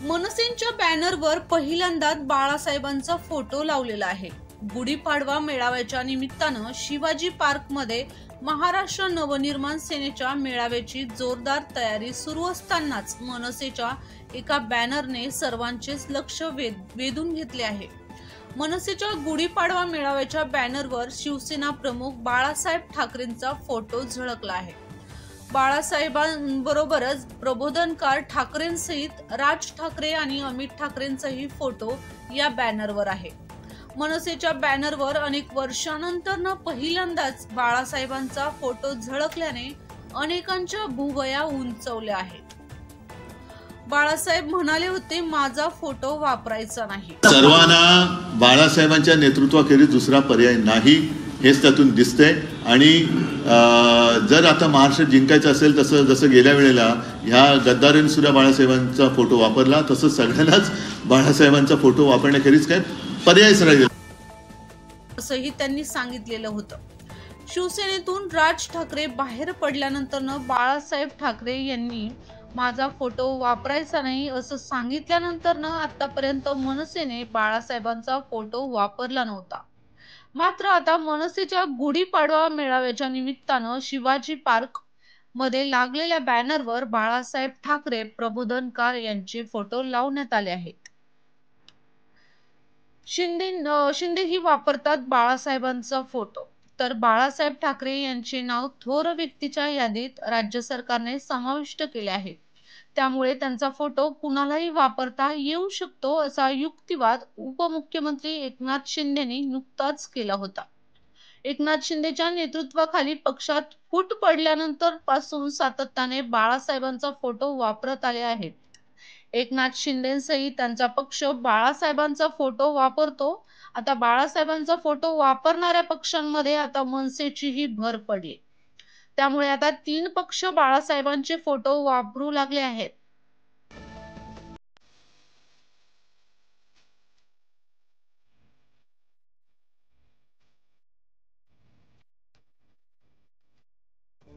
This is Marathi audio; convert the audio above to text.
मनसेच्या बॅनरवर पहिल्यांदाच बाळासाहेबांचा फोटो लावलेला आहे। गुढीपाडवा मेळाव्याच्या निमित्तानं शिवाजी पार्कमध्ये महाराष्ट्र नवनिर्माण सेनेच्या मेळाव्याची जोरदार तयारी सुरू असतानाच मनसेच्या एका बॅनरने सर्वांचेच लक्ष वेधून घेतले आहे। मनसेच्या गुढीपाडवा मेळाव्याच्या बॅनरवर शिवसेना प्रमुख बाळासाहेब ठाकरेंचा फोटो झळकला आहे। बाळासाहेबांबरोबरच प्रबोधनकार ठाकरेंसहित राज ठाकरे आणि अमित ठाकरेंचाही फोटो या बॅनरवर आहे। मनसेच्या बॅनरवर अनेक वर्षांनंतर पहिल्यांदाच बाळासाहेबांचा फोटो झळकल्याने अनेकांच्या भुवया उंचावल्या आहेत। बाळासाहेब म्हणाले होते, माझा फोटो वापरायचा नाही। सर्वांना बाळासाहेबांच्या नेतृत्वाखेरीज दुसरा पर्याय नाही हेच त्यातून दिसतंय। आणि जर आता महाराष्ट्र जिंकायचं असेल तसं जसं गेल्या वेळेला ह्या गद्दारीने सुद्धा बाळासाहेबांचा फोटो वापरला, तसंच सगळ्यांनाच बाळासाहेबांचा फोटो वापरण्याखेरीज काय पर्यायच राहील असंही त्यांनी सांगितलेलं होतं। शिवसेनेतून राज ठाकरे बाहेर पडल्यानंतर बाळासाहेब ठाकरे यांनी माझा फोटो वापरायचा नाही असं सांगितल्यानंतर आतापर्यंत मनसेने बाळासाहेबांचा फोटो वापरला नव्हता। मात्र आता मनसेच्या गुढीपाडवा मेळाव्याच्या निमित्तानं शिवाजी पार्क मध्ये लागलेल्या बॅनरवर बाळासाहेब ठाकरे प्रबोधनकार यांचे फोटो लावण्यात आले आहेत। शिंदेही वापरतात बाळासाहेबांचा फोटो, तर बाळासाहेब ठाकरे यांचे नाव थोर व्यक्तीच्या यादीत राज्य सरकारने समाविष्ट केले आहे। त्यामुळे त्यांचा फोटो कुणालाही वापरता येऊ शकतो असा युक्तिवाद उपमुख्यमंत्री एकनाथ शिंदेनी नुकताच केला होता। एकनाथ शिंदेच्या नेतृत्वाखाली पक्षात फूट पडल्यानंतर पासून सातत्याने बाळासाहेबांचा फोटो वापरत आले आहेत। एकनाथ शिंदेसहित त्यांचा पक्ष बाळासाहेबांचा फोटो वापरतो। आता बाळासाहेबांचा फोटो वापरणाऱ्या पक्षांमध्ये आता मनसेचीही भर पडली। त्यामुळे आता 3 पक्ष बाळासाहेबांचे फोटो वापरू लागले आहेत।